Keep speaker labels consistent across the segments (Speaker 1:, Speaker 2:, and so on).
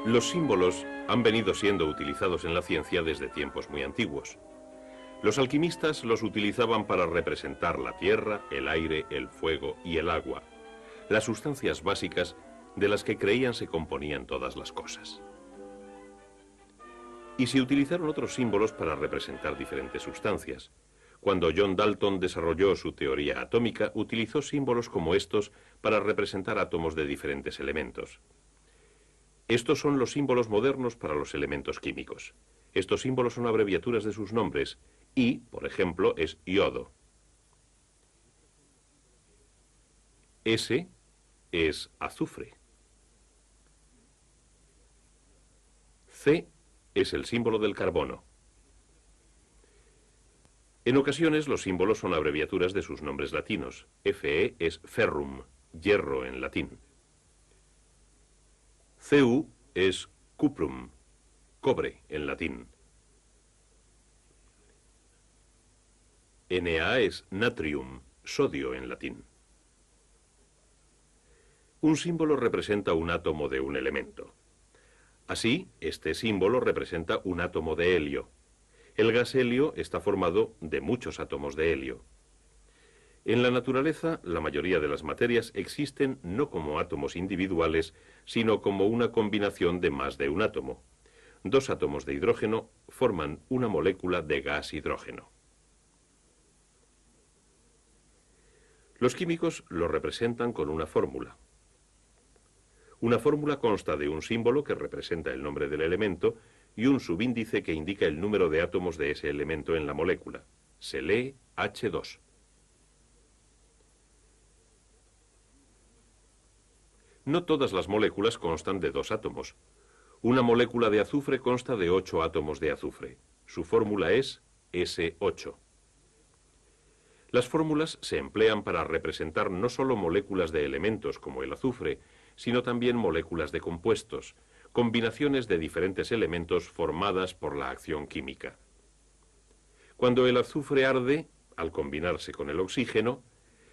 Speaker 1: Los símbolos han venido siendo utilizados en la ciencia desde tiempos muy antiguos. Los alquimistas los utilizaban para representar la tierra, el aire, el fuego y el agua, las sustancias básicas de las que creían se componían todas las cosas. Y se utilizaron otros símbolos para representar diferentes sustancias. Cuando John Dalton desarrolló su teoría atómica, utilizó símbolos como estos para representar átomos de diferentes elementos. Estos son los símbolos modernos para los elementos químicos. Estos símbolos son abreviaturas de sus nombres. I, por ejemplo, es iodo. S es azufre. C es el símbolo del carbono. En ocasiones los símbolos son abreviaturas de sus nombres latinos. Fe es ferrum, hierro en latín. Cu es cuprum, cobre en latín. Na es natrium, sodio en latín. Un símbolo representa un átomo de un elemento. Así, este símbolo representa un átomo de helio. El gas helio está formado de muchos átomos de helio. En la naturaleza, la mayoría de las materias existen no como átomos individuales, sino como una combinación de más de un átomo. Dos átomos de hidrógeno forman una molécula de gas hidrógeno. Los químicos lo representan con una fórmula. Una fórmula consta de un símbolo que representa el nombre del elemento y un subíndice que indica el número de átomos de ese elemento en la molécula. Se lee H2. No todas las moléculas constan de dos átomos. Una molécula de azufre consta de 8 átomos de azufre. Su fórmula es S8. Las fórmulas se emplean para representar no solo moléculas de elementos como el azufre, sino también moléculas de compuestos, combinaciones de diferentes elementos formadas por la acción química. Cuando el azufre arde, al combinarse con el oxígeno,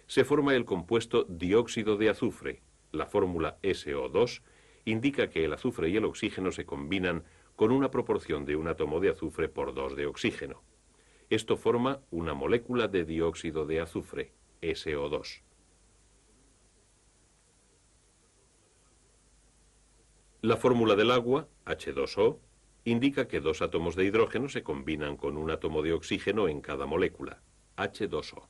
Speaker 1: se forma el compuesto dióxido de azufre. La fórmula SO2 indica que el azufre y el oxígeno se combinan con una proporción de un átomo de azufre por 2 de oxígeno. Esto forma una molécula de dióxido de azufre, SO2. La fórmula del agua, H2O, indica que 2 átomos de hidrógeno se combinan con un átomo de oxígeno en cada molécula, H2O.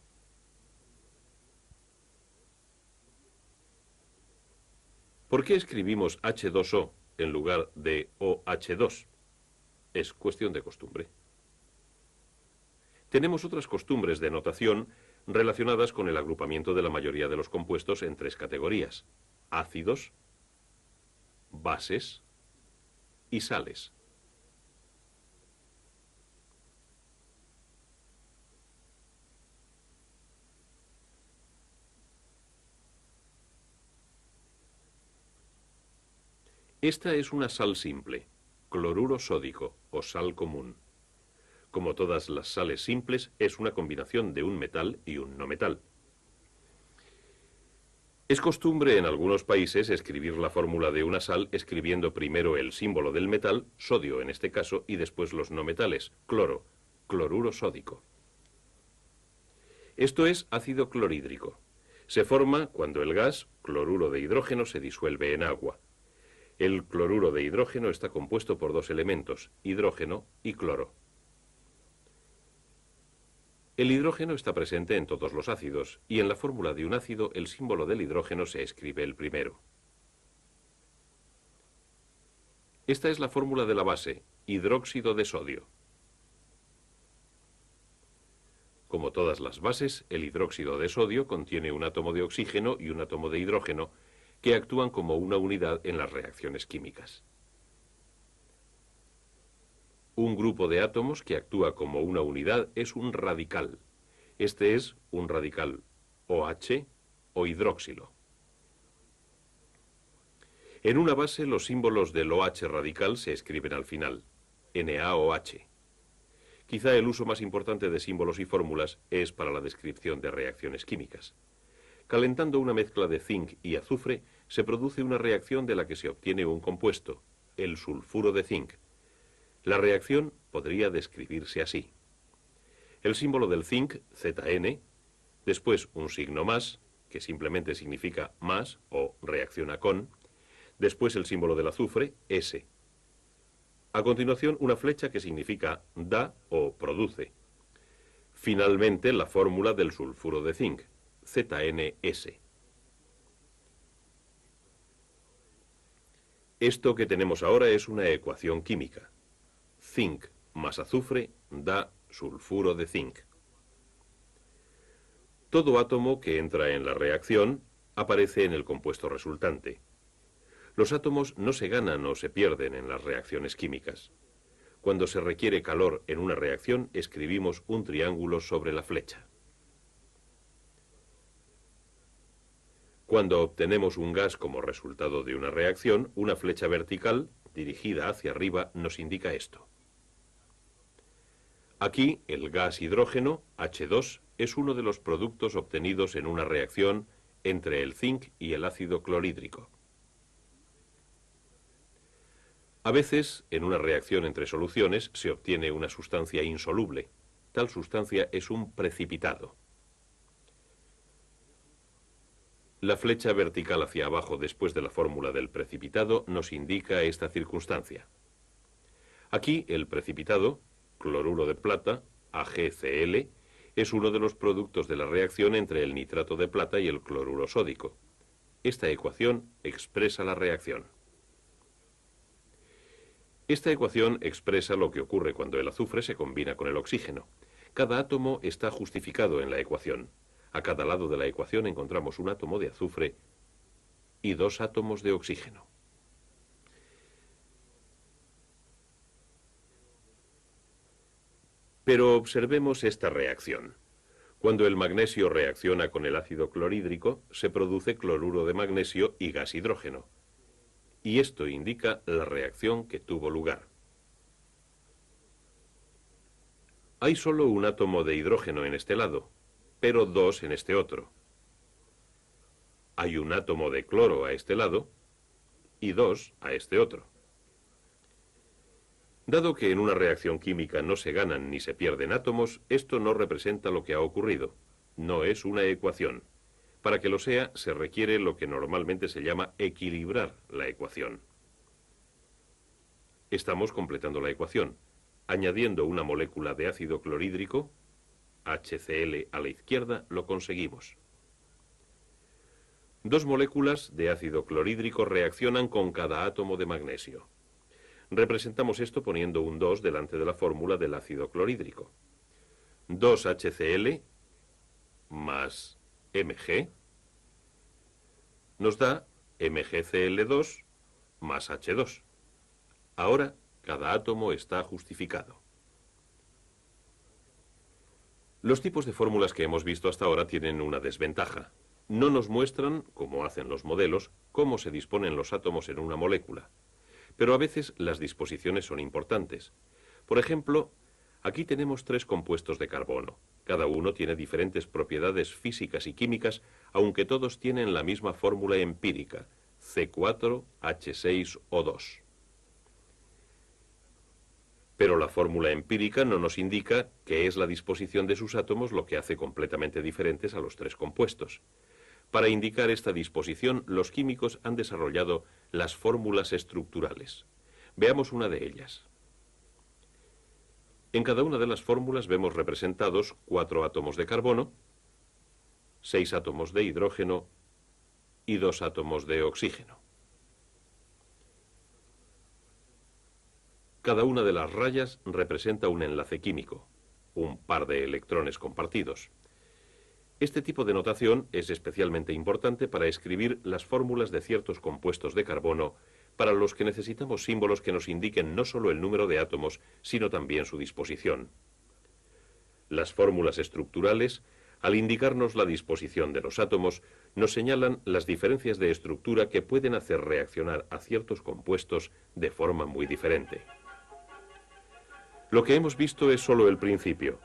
Speaker 1: ¿Por qué escribimos H2O en lugar de OH2? Es cuestión de costumbre. Tenemos otras costumbres de notación relacionadas con el agrupamiento de la mayoría de los compuestos en 3 categorías: ácidos, bases y sales. Esta es una sal simple, cloruro sódico o sal común. Como todas las sales simples, es una combinación de un metal y un no metal. Es costumbre en algunos países escribir la fórmula de una sal escribiendo primero el símbolo del metal, sodio en este caso, y después los no metales, cloro, cloruro sódico. Esto es ácido clorhídrico. Se forma cuando el gas, cloruro de hidrógeno, se disuelve en agua. El cloruro de hidrógeno está compuesto por 2 elementos, hidrógeno y cloro. El hidrógeno está presente en todos los ácidos, y en la fórmula de un ácido el símbolo del hidrógeno se escribe el primero. Esta es la fórmula de la base, hidróxido de sodio. Como todas las bases, el hidróxido de sodio contiene un átomo de oxígeno y un átomo de hidrógeno, que actúan como una unidad en las reacciones químicas. Un grupo de átomos que actúa como una unidad es un radical. Este es un radical OH o hidróxilo. En una base los símbolos del OH radical se escriben al final, NaOH. Quizá el uso más importante de símbolos y fórmulas es para la descripción de reacciones químicas. Calentando una mezcla de zinc y azufre, se produce una reacción de la que se obtiene un compuesto, el sulfuro de zinc. La reacción podría describirse así. El símbolo del zinc, Zn, después un signo más, que simplemente significa más o reacciona con, después el símbolo del azufre, S. A continuación, una flecha que significa da o produce. Finalmente, la fórmula del sulfuro de zinc, ZnS. Esto que tenemos ahora es una ecuación química. Zinc más azufre da sulfuro de zinc. Todo átomo que entra en la reacción aparece en el compuesto resultante. Los átomos no se ganan o se pierden en las reacciones químicas. Cuando se requiere calor en una reacción, escribimos un triángulo sobre la flecha. Cuando obtenemos un gas como resultado de una reacción, una flecha vertical, dirigida hacia arriba, nos indica esto. Aquí, el gas hidrógeno, H2, es uno de los productos obtenidos en una reacción entre el zinc y el ácido clorhídrico. A veces, en una reacción entre soluciones, se obtiene una sustancia insoluble. Tal sustancia es un precipitado. La flecha vertical hacia abajo después de la fórmula del precipitado nos indica esta circunstancia. Aquí, el precipitado, cloruro de plata, AgCl, es uno de los productos de la reacción entre el nitrato de plata y el cloruro sódico. Esta ecuación expresa la reacción. Esta ecuación expresa lo que ocurre cuando el azufre se combina con el oxígeno. Cada átomo está justificado en la ecuación. A cada lado de la ecuación encontramos un átomo de azufre y 2 átomos de oxígeno. Pero observemos esta reacción. Cuando el magnesio reacciona con el ácido clorhídrico, se produce cloruro de magnesio y gas hidrógeno. Y esto indica la reacción que tuvo lugar. Hay solo un átomo de hidrógeno en este lado, pero 2 en este otro. Hay un átomo de cloro a este lado y 2 a este otro. Dado que en una reacción química no se ganan ni se pierden átomos, esto no representa lo que ha ocurrido. No es una ecuación. Para que lo sea, se requiere lo que normalmente se llama equilibrar la ecuación. Estamos completando la ecuación. Añadiendo una molécula de ácido clorhídrico, HCl a la izquierda, lo conseguimos. 2 moléculas de ácido clorhídrico reaccionan con cada átomo de magnesio. Representamos esto poniendo un 2 delante de la fórmula del ácido clorhídrico. 2HCl más Mg nos da MgCl2 más H2. Ahora, cada átomo está justificado. Los tipos de fórmulas que hemos visto hasta ahora tienen una desventaja. No nos muestran, como hacen los modelos, cómo se disponen los átomos en una molécula. Pero a veces las disposiciones son importantes. Por ejemplo, aquí tenemos 3 compuestos de carbono. Cada uno tiene diferentes propiedades físicas y químicas, aunque todos tienen la misma fórmula empírica, C4H6O2. Pero la fórmula empírica no nos indica qué es la disposición de sus átomos lo que hace completamente diferentes a los 3 compuestos. Para indicar esta disposición, los químicos han desarrollado las fórmulas estructurales. Veamos una de ellas. En cada una de las fórmulas vemos representados 4 átomos de carbono, 6 átomos de hidrógeno y 2 átomos de oxígeno. Cada una de las rayas representa un enlace químico, un par de electrones compartidos. Este tipo de notación es especialmente importante para escribir las fórmulas de ciertos compuestos de carbono, para los que necesitamos símbolos que nos indiquen no solo el número de átomos, sino también su disposición. Las fórmulas estructurales, al indicarnos la disposición de los átomos, nos señalan las diferencias de estructura que pueden hacer reaccionar a ciertos compuestos de forma muy diferente. Lo que hemos visto es solo el principio.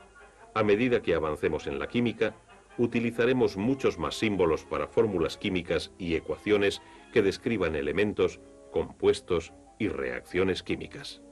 Speaker 1: A medida que avancemos en la química, utilizaremos muchos más símbolos para fórmulas químicas y ecuaciones que describan elementos, compuestos y reacciones químicas.